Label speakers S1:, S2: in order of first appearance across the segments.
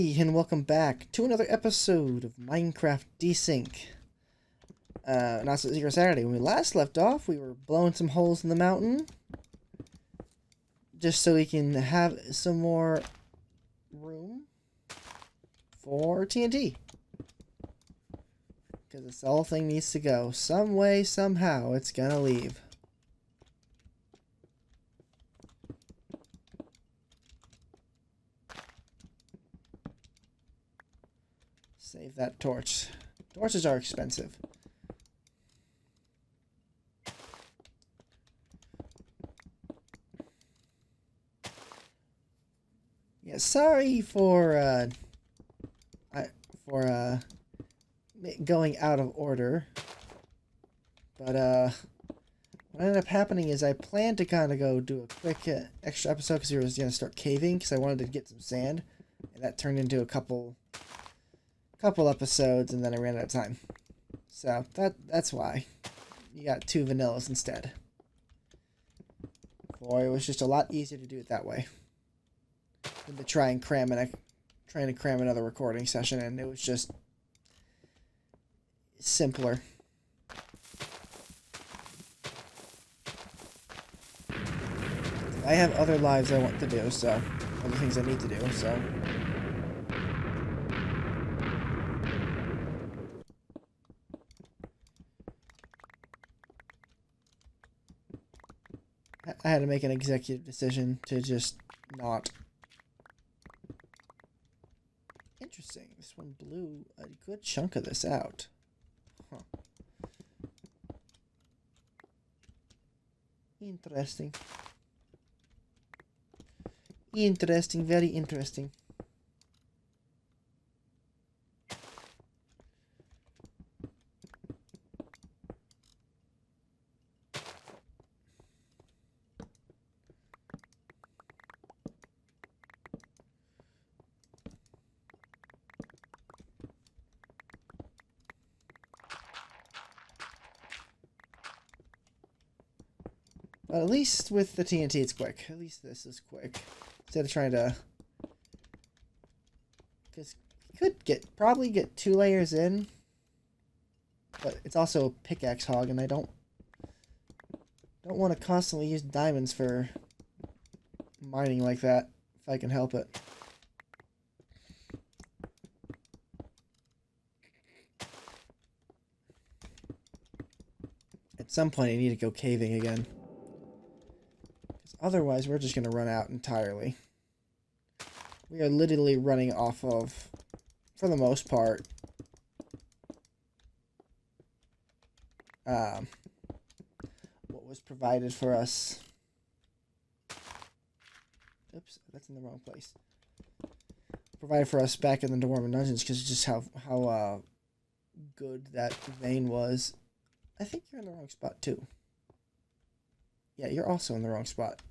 S1: everybody, and welcome back to another episode of Minecraft Desync. Not so Secret Saturday. When we last left off, we were blowing some holes in the mountain, just so we can have some more room for TNT. Because this whole thing needs to go. Some way, somehow, it's gonna leave. Save that torch. Torches are expensive. Yeah, sorry for going out of order. But what ended up happening is I planned to kind of go do a quick extra episode because we were going to start caving because I wanted to get some sand, and that turned into a couple episodes, and then I ran out of time. So that's why you got 2 vanillas instead. Or it was just a lot easier to do it that way than to trying to cram another recording session, and it was just simpler. I have other lives I want to do, so other things I need to do, so. I had to make an executive decision to just not. Interesting. This one blew a good chunk of this out. Huh. Interesting. Interesting. Very interesting. But at least with the TNT, it's quick. At least this is quick. Instead of trying to... Because you could probably get 2 layers in. But it's also a pickaxe hog, and I don't want to constantly use diamonds for mining like that, if I can help it. At some point, I need to go caving again. Otherwise, we're just going to run out entirely. We are literally running off of, for the most part, what was provided for us. Oops, that's in the wrong place. Provided for us back in the Dormant Dungeons, because it's just how good that vein was. I think you're in the wrong spot, too. Yeah, you're also in the wrong spot.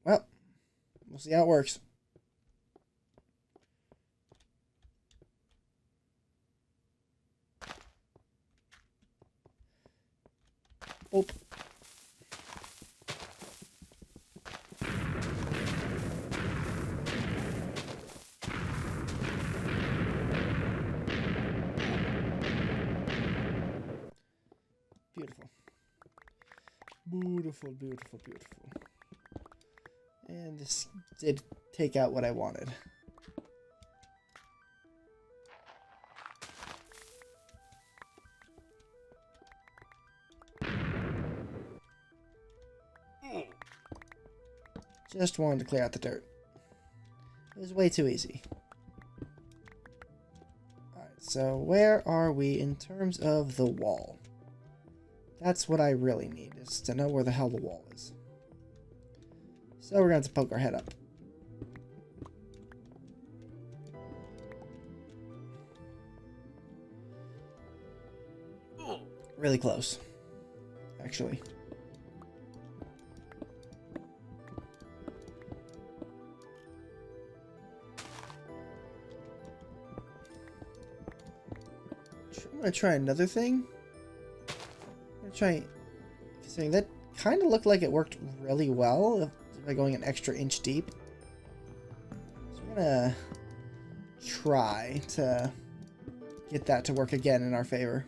S1: Well, we'll see how it works. Oop. Beautiful. Beautiful, beautiful, beautiful. And this did take out what I wanted. Just wanted to clear out the dirt. It was way too easy. Alright, so where are we in terms of the wall? That's what I really need, is to know where the hell the wall is. So we're going to have to poke our head up. Really close, actually. I'm going to try another thing. I'm going to try... Saying that kind of looked like it worked really well. by going an extra inch deep. So we're gonna try to get that to work again in our favor.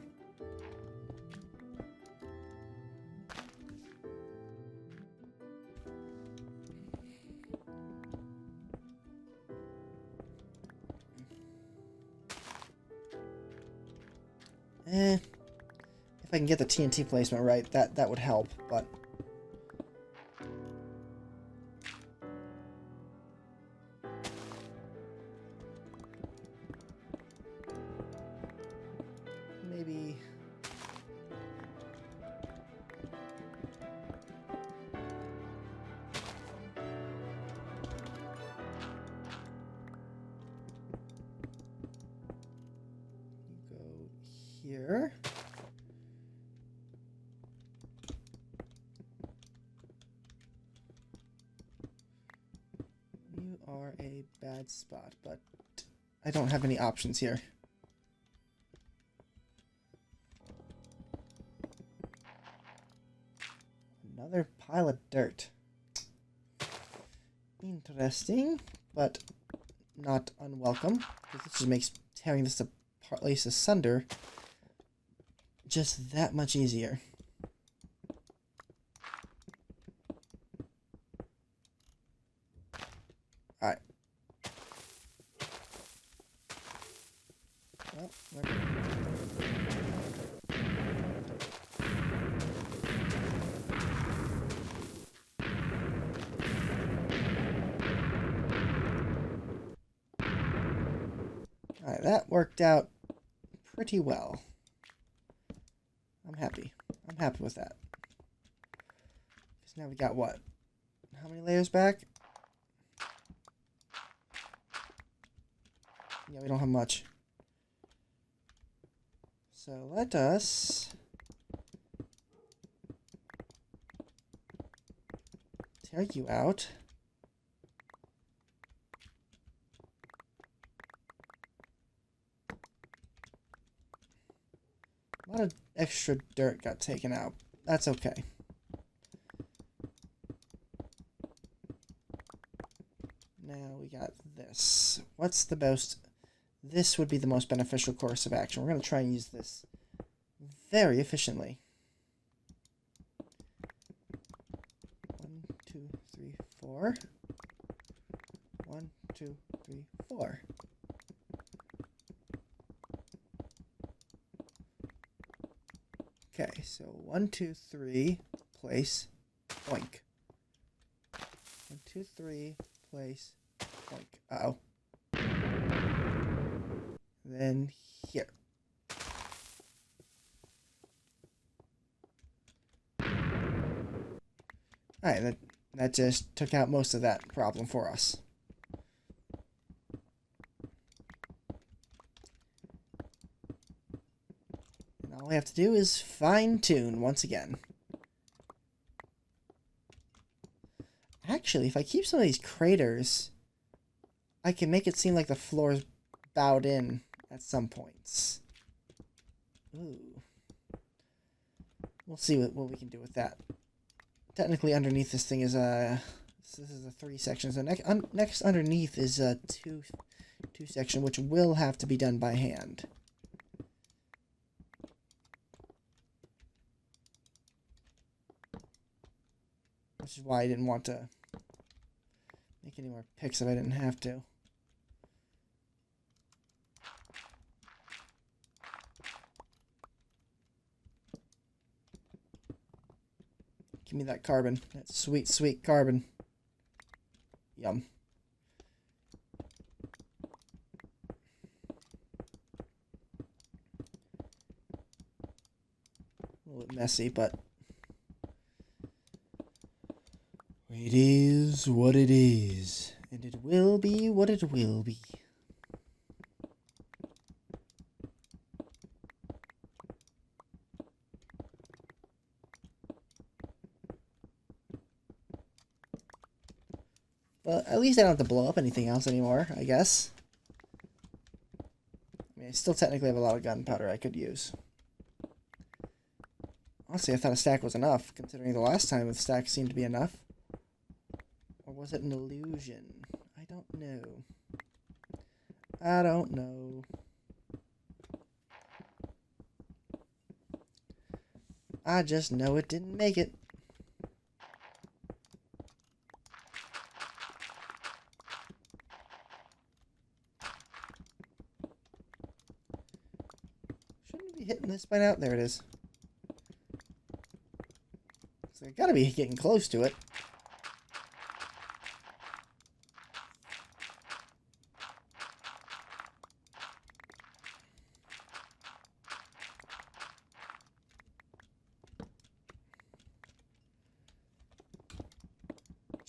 S1: If I can get the TNT placement right, that would help, but maybe go here. You are a bad spot, but I don't have any options here. Another pile of dirt. Interesting, but not unwelcome, because this just makes tearing this place asunder just that much easier. Alright. Well, alright, that worked out pretty well. I'm happy. I'm happy with that. Because now we got what? How many layers back? Yeah, we don't have much. So let us tear you out. A lot of extra dirt got taken out. That's okay. Now we got this. What's the most... This would be the most beneficial course of action. We're going to try and use this very efficiently. 1, 2, 3, 4. 1, 2, 3, 4. Okay, so 1, 2, 3, place, boink. 1, 2, 3, place, boink. Uh-oh. Then here. Alright, that just took out most of that problem for us. And all we have to do is fine-tune once again. Actually, if I keep some of these craters, I can make it seem like the floor's bowed in at some points. Ooh. We'll see what we can do with that. Technically, underneath this thing is this is a 3 section. So next underneath is a 2 section, which will have to be done by hand. Which is why I didn't want to make any more picks if I didn't have to. Give me that carbon. That sweet, sweet carbon. Yum. A little bit messy, but it is what it is. And it will be what it will be. Well, at least I don't have to blow up anything else anymore, I guess. I mean, I still technically have a lot of gunpowder I could use. Honestly, I thought a stack was enough, considering the last time the stack seemed to be enough. was it an illusion? I don't know. I don't know. I just know it didn't make it. Shouldn't it be hitting this by now? There it is. So I gotta be getting close to it.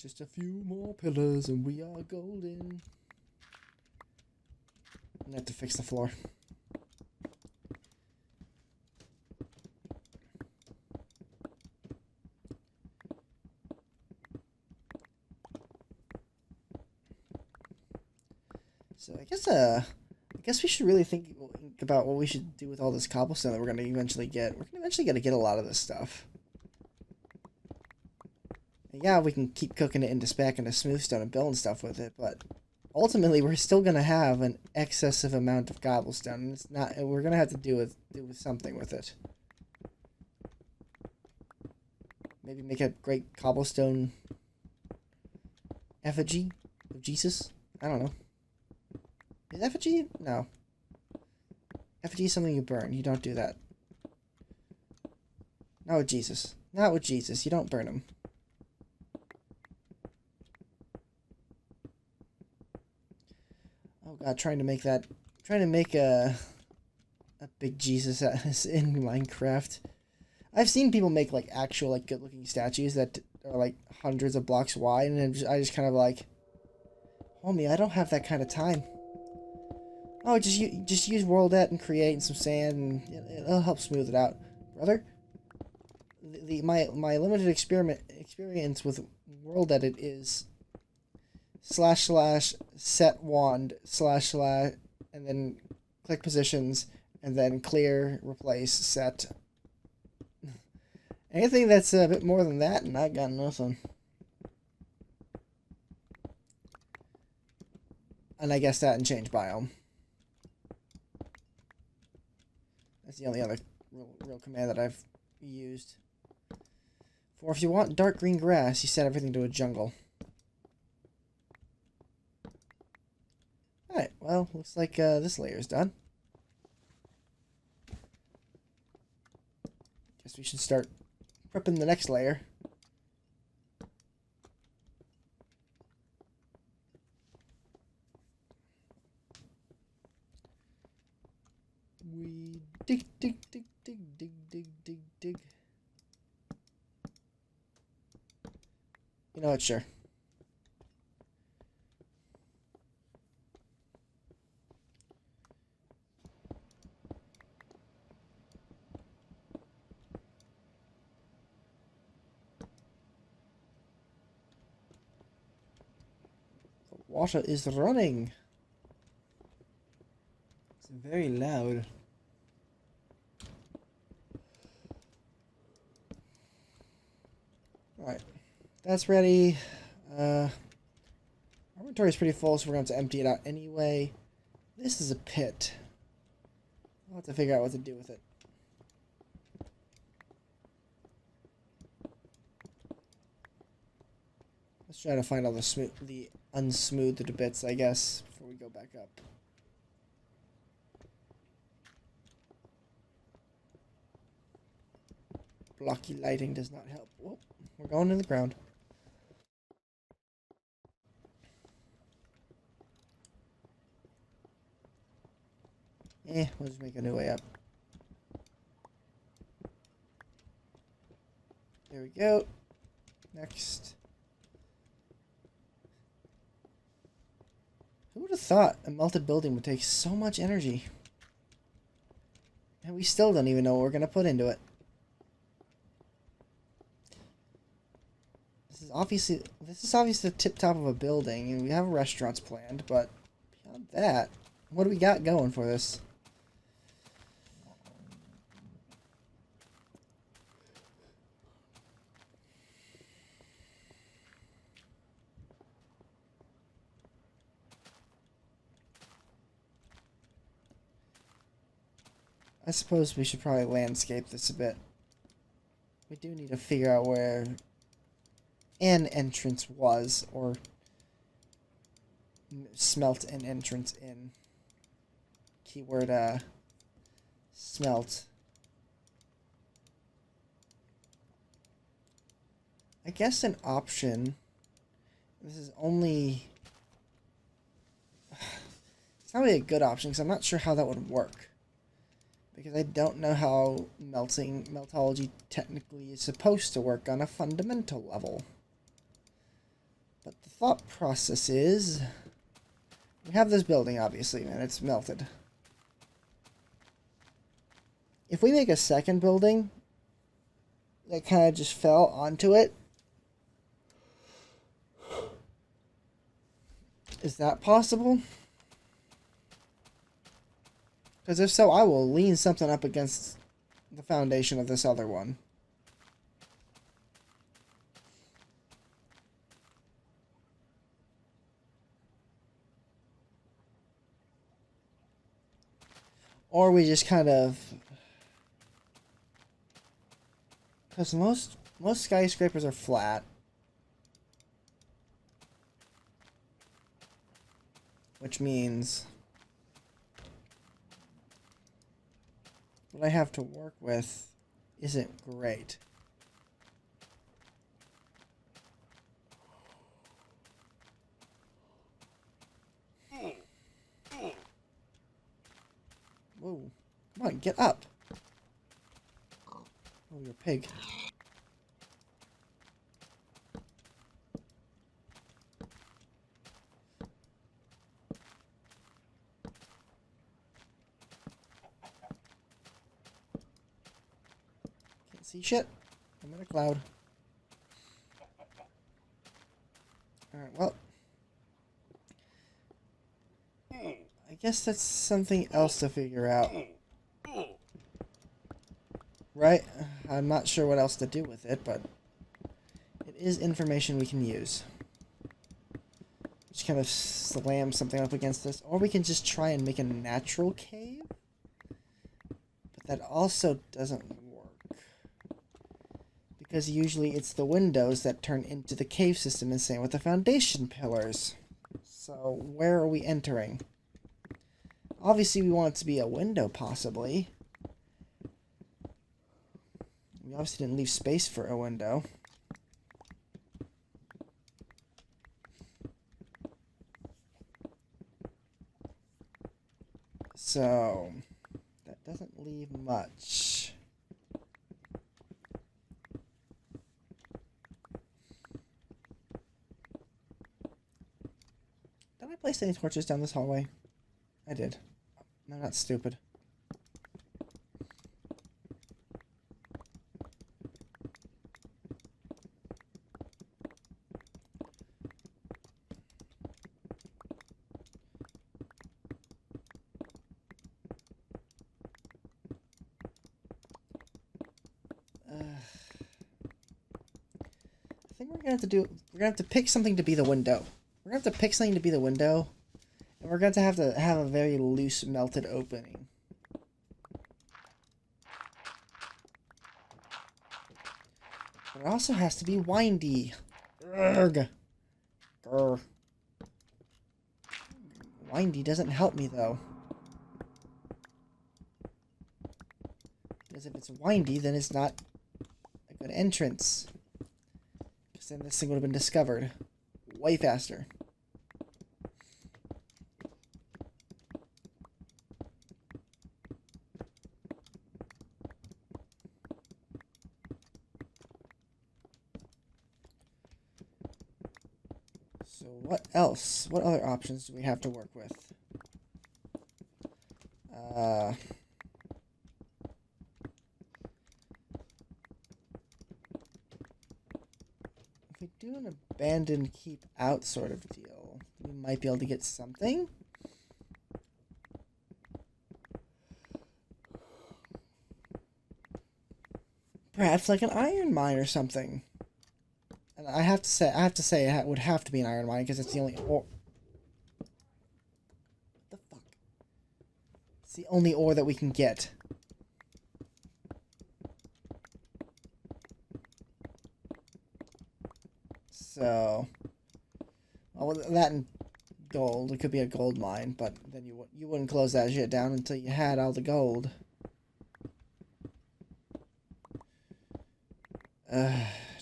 S1: Just a few more pillars and we are golden. I have to fix the floor. So I guess we should really think about what we should do with all this cobblestone that we're gonna eventually get. We're gonna eventually gotta get a lot of this stuff. And yeah, we can keep cooking it into spec into smooth stone and building stuff with it, but ultimately we're still gonna have an excessive amount of cobblestone. And it's not. We're gonna have to do with something with it. Maybe make a great cobblestone effigy of Jesus. I don't know. Is effigy? No. Effigy is something you burn. You don't do that. Not with Jesus. Not with Jesus. You don't burn him. Oh god, trying to make a big Jesus in Minecraft. I've seen people make like actual like good looking statues that are like hundreds of blocks wide, and I just kind of like, homie, I don't have that kind of time. Oh, just use world et and create and some sand, and it'll help smooth it out, brother. My limited experience with world edit is / set wand / and then click positions and then clear, replace, set. Anything that's a bit more than that, and I got nothing. And I guess that and change biome. That's the only other real command that I've used. For if you want dark green grass, you set everything to a jungle. Alright, well, looks like this layer is done. Guess we should start prepping the next layer. We dig. You know what, sure. The water is running. It's very loud. Alright, that's ready. Our inventory is pretty full, so we're going to have to empty it out anyway. This is a pit. I'll have to figure out what to do with it. Let's try to find all the unsmoothed bits, I guess, before we go back up. Blocky lighting does not help. Whoop, we're going in the ground. We'll just make a new way up. There we go. Next. Who would have thought a melted building would take so much energy? And we still don't even know what we're going to put into it. This is obviously the tip top of a building, and we have restaurants planned, but beyond that, what do we got going for this? I suppose we should probably landscape this a bit. We do need to figure out where an entrance was, or smelt an entrance in. Keyword, smelt. I guess an option, this is only, it's not really a good option because I'm not sure how that would work. Because I don't know how meltology technically is supposed to work on a fundamental level. But the thought process is, we have this building obviously, and it's melted. If we make a second building that kind of just fell onto it, is that possible? Because if so, I will lean something up against the foundation of this other one. Or we just kind of... Because most skyscrapers are flat. Which means... what I have to work with isn't great. Whoa. Come on, get up. Oh, you're a pig. Can't see shit. I'm in a cloud. Alright, well. I guess that's something else to figure out. Right? I'm not sure what else to do with it, but it is information we can use. Just kind of slam something up against this. Or we can just try and make a natural cave. But that also doesn't work. Because usually it's the windows that turn into the cave system, and same with the foundation pillars. So where are we entering? Obviously we want it to be a window, possibly. We obviously didn't leave space for a window. So, that doesn't leave much. Did I place any torches down this hallway? I did. I'm not stupid. I think we're gonna have to pick something to be the window. We're gonna have to pick something to be the window. And we're going to have a very loose melted opening. But it also has to be windy. Urgh. Grr. Windy doesn't help me though. Because if it's windy, then it's not a good entrance. Because then this thing would have been discovered way faster. So what else? What other options do we have to work with? If we do an abandoned keep out sort of deal, we might be able to get something. Perhaps like an iron mine or something. And I have to say it would have to be an iron mine because it's the only ore. What the fuck? It's the only ore that we can get. So, well, that and gold. It could be a gold mine, but then you wouldn't close that shit down until you had all the gold.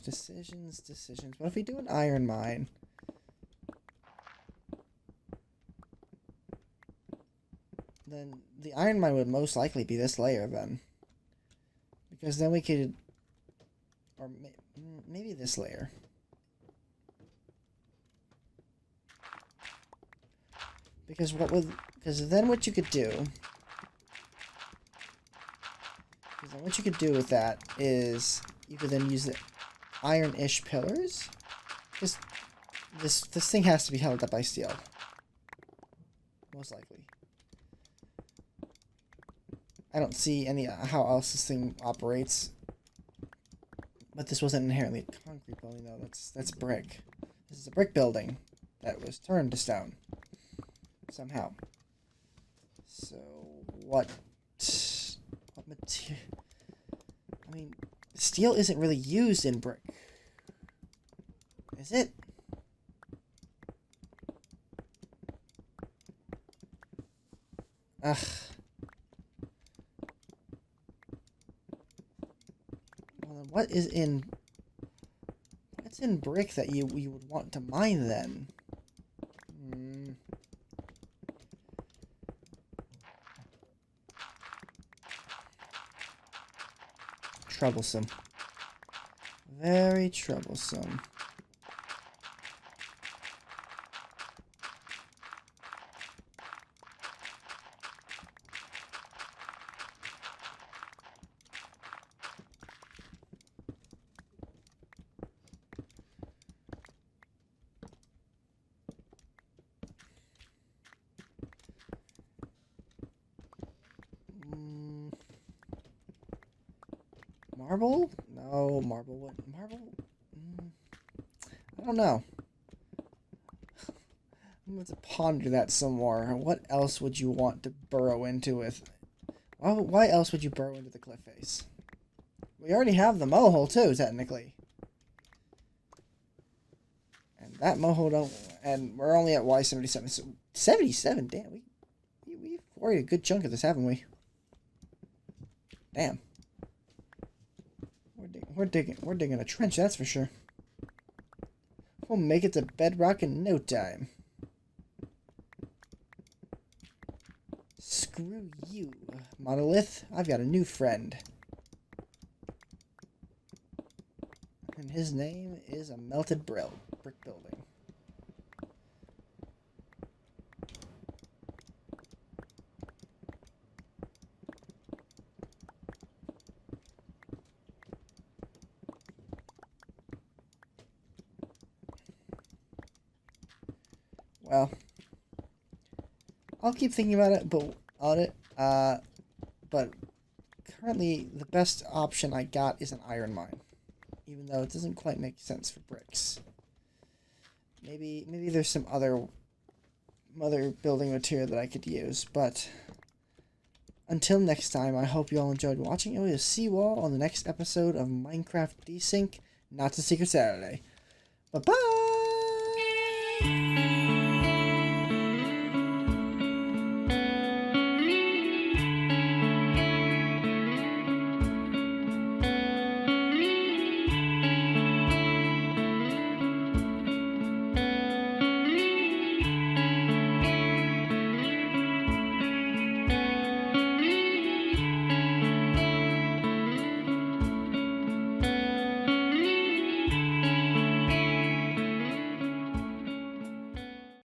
S1: Decisions. What if we do an iron mine? Then the iron mine would most likely be this layer then. Because then we could... Or maybe this layer. Because then what you could do... Because then what you could do with that is... You could then use the iron-ish pillars. Because this thing has to be held up by steel. Most likely. I don't see how else this thing operates. But this wasn't inherently a concrete building, though. That's brick. This is a brick building that was turned to stone. Somehow. So, what material... I mean, steel isn't really used in brick. Is it? Ugh. Well, what's in brick that you would want to mine then? Troublesome. Very troublesome. Marble? No, marble. What? Marble? I don't know. I'm going to ponder that some more. What else would you want to burrow into with? Why else would you burrow into the cliff face? We already have the mohole too, technically. And that mohole don't... And we're only at Y77. So 77? Damn, we've quarried a good chunk of this, haven't we? Damn. We're digging a trench, that's for sure. We'll make it to bedrock in no time. Screw you, Monolith. I've got a new friend. And his name is a melted brick building. Well, I'll keep thinking about it, but currently the best option I got is an iron mine, even though it doesn't quite make sense for bricks. Maybe there's some other building material that I could use, but until next time, I hope you all enjoyed watching, and we'll see you all on the next episode of Minecraft Desync, Not a Secret Saturday. Bye-bye!